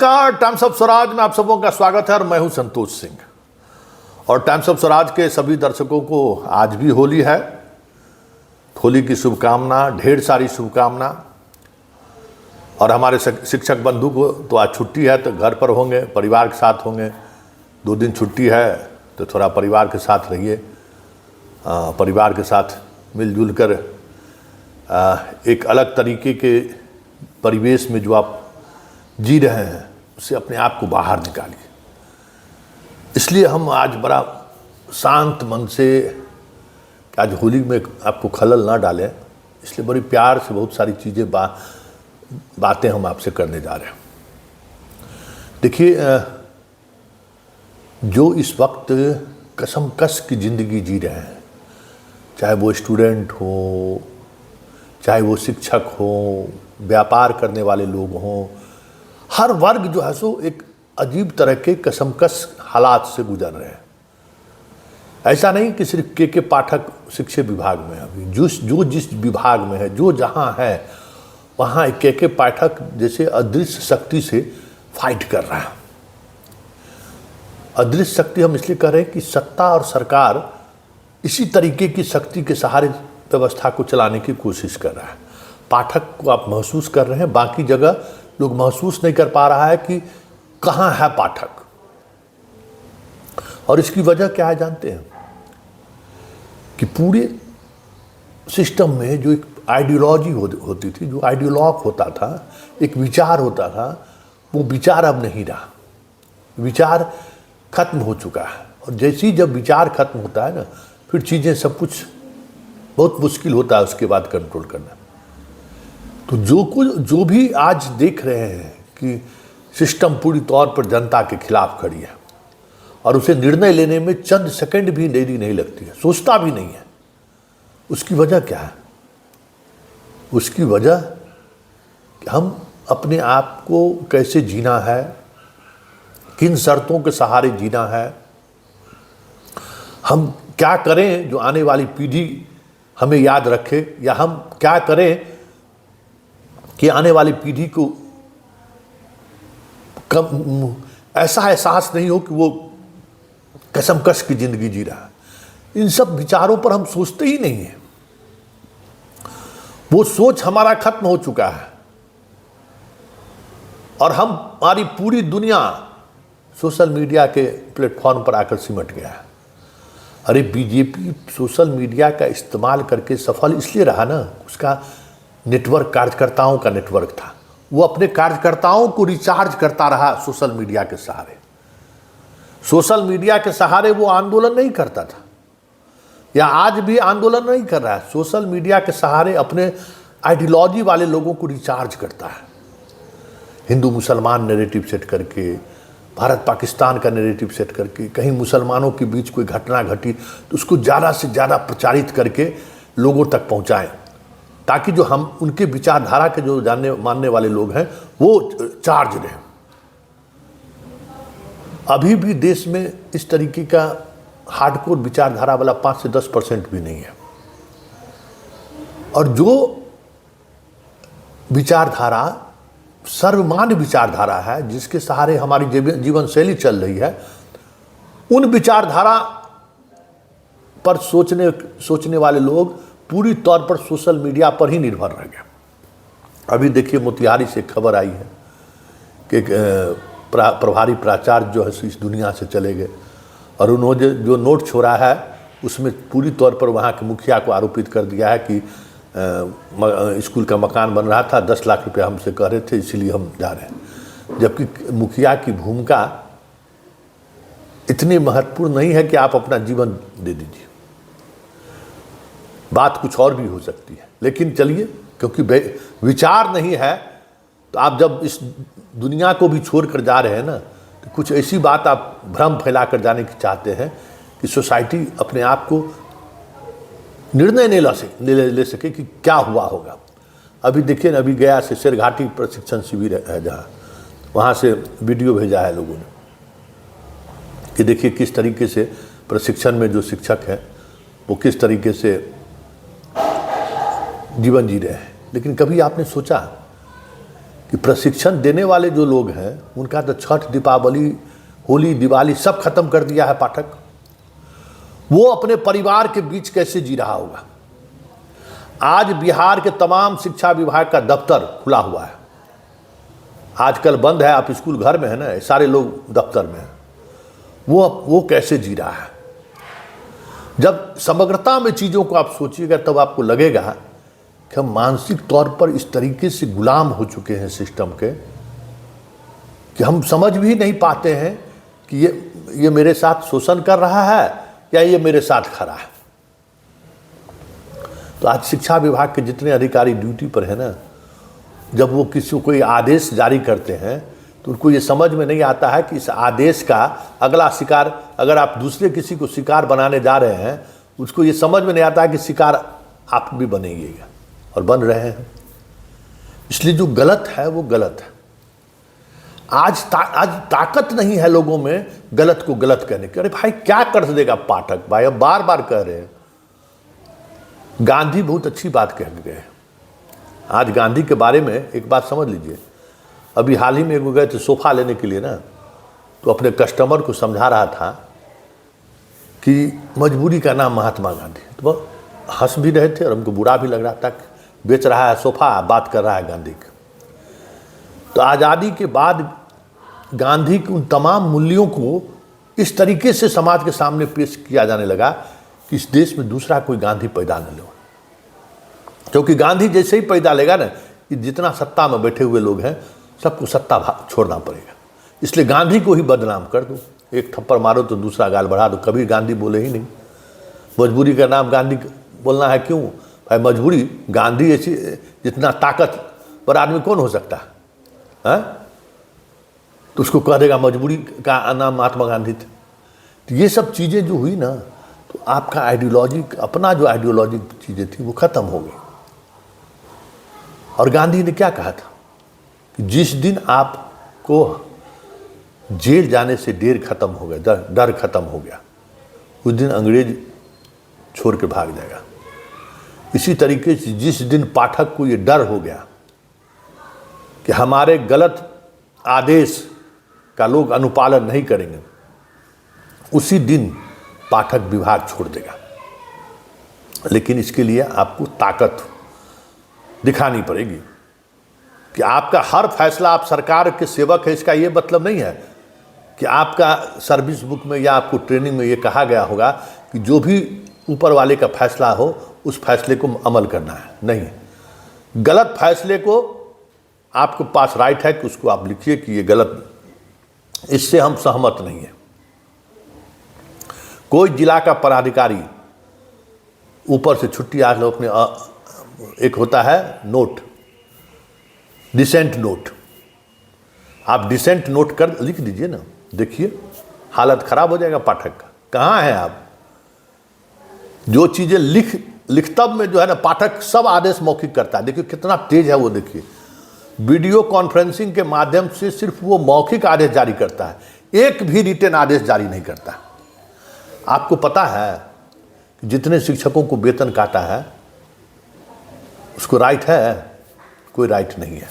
नमस्कार, times of Swaraj में आप सबों का स्वागत है और मैं हूं संतोष सिंह। और टाइम्स ऑफ स्वराज के सभी दर्शकों को आज भी होली है। होली की शुभकामना, ढेर सारी शुभकामना। और हमारे शिक्षक बंधु को तो आज छुट्टी है, तो घर पर होंगे, परिवार के साथ होंगे। 2 दिन छुट्टी है तो थोड़ा परिवार के साथ रहिए। परिवार के साथ मिलजुल कर एक अलग तरीके के परिवेश में जो आप जी रहे हैं उससे अपने आप को बाहर निकालिए। इसलिए हम आज बड़ा शांत मन से, आज होली में आपको खलल ना डालें, इसलिए बड़ी प्यार से बहुत सारी चीज़ें बातें हम आपसे करने जा रहे हैं। देखिए, जो इस वक्त कसमकस की ज़िंदगी जी रहे हैं, चाहे वो स्टूडेंट हो, चाहे वो शिक्षक हो, व्यापार करने वाले लोग हों, हर वर्ग जो है सो एक अजीब तरह के कसमकस हालात से गुजर रहे हैं। ऐसा नहीं कि सिर्फ के पाठक शिक्षा विभाग में है, अभी जो जिस विभाग में है, जो जहाँ है वहाँ के पाठक जैसे अदृश्य शक्ति से फाइट कर रहा है। अदृश्य शक्ति हम इसलिए कह रहे हैं कि सत्ता और सरकार इसी तरीके की शक्ति के सहारे व्यवस्था को चलाने की कोशिश कर रहा है। पाठक को आप महसूस कर रहे हैं, बाकी जगह लोग महसूस नहीं कर पा रहा है कि कहाँ है पाठक। और इसकी वजह क्या है जानते हैं? कि पूरे सिस्टम में जो एक आइडियोलॉजी होती थी, जो आइडियोलॉग होता था, एक विचार होता था, वो विचार अब नहीं रहा। विचार खत्म हो चुका है। और जैसे ही जब विचार खत्म होता है ना, फिर चीज़ें सब कुछ बहुत मुश्किल होता है उसके बाद कंट्रोल करना। तो जो भी आज देख रहे हैं कि सिस्टम पूरी तौर पर जनता के खिलाफ खड़ी है और उसे निर्णय लेने में चंद सेकंड भी देरी नहीं लगती है, सोचता भी नहीं है, उसकी वजह क्या है? उसकी वजह हम अपने आप को कैसे जीना है, किन शर्तों के सहारे जीना है, हम क्या करें जो आने वाली पीढ़ी हमें याद रखे, या हम क्या करें कि आने वाली पीढ़ी को ऐसा एहसास नहीं हो कि वो कसमकस की जिंदगी जी रहा है। इन सब विचारों पर हम सोचते ही नहीं हैं। वो सोच हमारा खत्म हो चुका है और हमारी पूरी दुनिया सोशल मीडिया के प्लेटफॉर्म पर आकर सिमट गया है। अरे बीजेपी सोशल मीडिया का इस्तेमाल करके सफल इसलिए रहा ना, उसका नेटवर्क कार्यकर्ताओं का नेटवर्क था। वो अपने कार्यकर्ताओं को रिचार्ज करता रहा सोशल मीडिया के सहारे। सोशल मीडिया के सहारे वो आंदोलन नहीं करता था, या आज भी आंदोलन नहीं कर रहा है। सोशल मीडिया के सहारे अपने आइडियोलॉजी वाले लोगों को रिचार्ज करता है। हिंदू मुसलमान नैरेटिव सेट करके, भारत पाकिस्तान का नैरेटिव सेट करके, कहीं मुसलमानों के बीच कोई घटना घटी तो उसको ज़्यादा से ज़्यादा प्रचारित करके लोगों तक पहुँचाएं, ताकि जो हम उनके विचारधारा के जो जानने मानने वाले लोग हैं वो चार्ज रहें। अभी भी देश में इस तरीके का हार्डकोर विचारधारा वाला 5 से 10% भी नहीं है। और जो विचारधारा सर्वमान्य विचारधारा है, जिसके सहारे हमारी जीवन शैली चल रही है, उन विचारधारा पर सोचने वाले लोग पूरी तौर पर सोशल मीडिया पर ही निर्भर रह गए। अभी देखिए, मोतिहारी से खबर आई है कि प्रभारी प्राचार्य जो है इस दुनिया से चले गए, और उन्होंने जो नोट छोड़ा है उसमें पूरी तौर पर वहाँ के मुखिया को आरोपित कर दिया है कि स्कूल का मकान बन रहा था, 10 लाख रुपया हमसे कह रहे थे, इसीलिए हम जा रहे हैं। जबकि मुखिया की भूमिका इतनी महत्वपूर्ण नहीं है कि आप अपना जीवन दे दीजिए। बात कुछ और भी हो सकती है, लेकिन चलिए, क्योंकि विचार नहीं है तो आप जब इस दुनिया को भी छोड़कर जा रहे हैं ना, तो कुछ ऐसी बात आप भ्रम फैला कर जाने की चाहते हैं कि सोसाइटी अपने आप को निर्णय नहीं ले सके कि क्या हुआ होगा। अभी देखिए ना, अभी गया से शेरघाटी प्रशिक्षण शिविर है जहाँ, वहाँ से वीडियो भेजा है लोगों ने कि देखिए किस तरीके से प्रशिक्षण में जो शिक्षक हैं वो किस तरीके से जीवन जी रहे हैं। लेकिन कभी आपने सोचा कि प्रशिक्षण देने वाले जो लोग हैं उनका तो छठ, दीपावली, होली, दिवाली सब खत्म कर दिया है पाठक। वो अपने परिवार के बीच कैसे जी रहा होगा। आज बिहार के तमाम शिक्षा विभाग का दफ्तर खुला हुआ है, आजकल बंद है, आप स्कूल घर में है ना, सारे लोग दफ्तर में हैं। वो कैसे जी रहा है। जब समग्रता में चीज़ों को आप सोचिएगा तब आपको लगेगा कि हम मानसिक तौर पर इस तरीके से गुलाम हो चुके हैं सिस्टम के कि हम समझ भी नहीं पाते हैं कि ये मेरे साथ शोषण कर रहा है या ये मेरे साथ खड़ा है। तो आज शिक्षा विभाग के जितने अधिकारी ड्यूटी पर है ना, जब वो किसी को कोई आदेश जारी करते हैं तो उनको ये समझ में नहीं आता है कि इस आदेश का अगला शिकार, अगर आप दूसरे किसी को शिकार बनाने जा रहे हैं, उसको ये समझ में नहीं आता है कि शिकार आप भी बनेंगे और बन रहे हैं। इसलिए जो गलत है वो गलत है। आज ताकत नहीं है लोगों में गलत को गलत कहने की। अरे भाई क्या कर देगा पाठक भाई, अब बार बार कह रहे हैं। गांधी बहुत अच्छी बात कह गए। आज गांधी के बारे में एक बात समझ लीजिए। अभी हाल ही में एक गए थे सोफा लेने के लिए ना, तो अपने कस्टमर को समझा रहा था कि मजबूरी का नाम महात्मा गांधी। तो वो हंस भी रहे थे और हमको बुरा भी लग रहा था, बेच रहा है सोफा, बात कर रहा है गांधी का। तो आज़ादी के बाद गांधी के उन तमाम मूल्यों को इस तरीके से समाज के सामने पेश किया जाने लगा कि इस देश में दूसरा कोई गांधी पैदा न लो। क्योंकि गांधी जैसे ही पैदा लेगा ना, कि जितना सत्ता में बैठे हुए लोग हैं सबको सत्ता छोड़ना पड़ेगा। इसलिए गांधी को ही बदनाम कर दो, एक थप्पड़ मारो तो दूसरा गाल बढ़ा दो। कभी गांधी बोले ही नहीं। मजबूरी का नाम गांधी बोलना है क्यों भाई? मजबूरी, गांधी ऐसी जितना ताकतवर आदमी कौन हो सकता है? तो उसको कह देगा मजबूरी का नाम महात्मा गांधी थे। तो ये सब चीज़ें जो हुई ना, तो आपका आइडियोलॉजी, अपना जो आइडियोलॉजिक चीज़ें थी वो खत्म हो गई। और गांधी ने क्या कहा था कि जिस दिन आपको जेल जाने से डर खत्म हो गया, डर खत्म हो गया, उस दिन अंग्रेज छोड़ के भाग जाएगा। इसी तरीके से जिस दिन पाठक को ये डर हो गया कि हमारे गलत आदेश का लोग अनुपालन नहीं करेंगे, उसी दिन पाठक विभाग छोड़ देगा। लेकिन इसके लिए आपको ताकत दिखानी पड़ेगी कि आपका हर फैसला, आप सरकार के सेवक है, इसका ये मतलब नहीं है कि आपका सर्विस बुक में या आपको ट्रेनिंग में ये कहा गया होगा कि जो भी ऊपर वाले का फैसला हो उस फैसले को अमल करना है। नहीं, गलत फैसले को आपके पास राइट है कि उसको आप लिखिए कि ये गलत, इससे हम सहमत नहीं है। कोई जिला का पदाधिकारी ऊपर से छुट्टी आ लो, अपने एक होता है नोट, डिसेंट नोट, आप डिसेंट नोट कर लिख दीजिए ना। देखिए हालत खराब हो जाएगा पाठक का। कहाँ हैं आप? जो चीज़ें लिखतब में जो है ना, पाठक सब आदेश मौखिक करता है। देखिए कितना तेज है वो। देखिए वीडियो कॉन्फ्रेंसिंग के माध्यम से सिर्फ वो मौखिक आदेश जारी करता है, एक भी रिटन आदेश जारी नहीं करता। आपको पता है कि जितने शिक्षकों को वेतन काटा है उसको राइट है? कोई राइट नहीं है।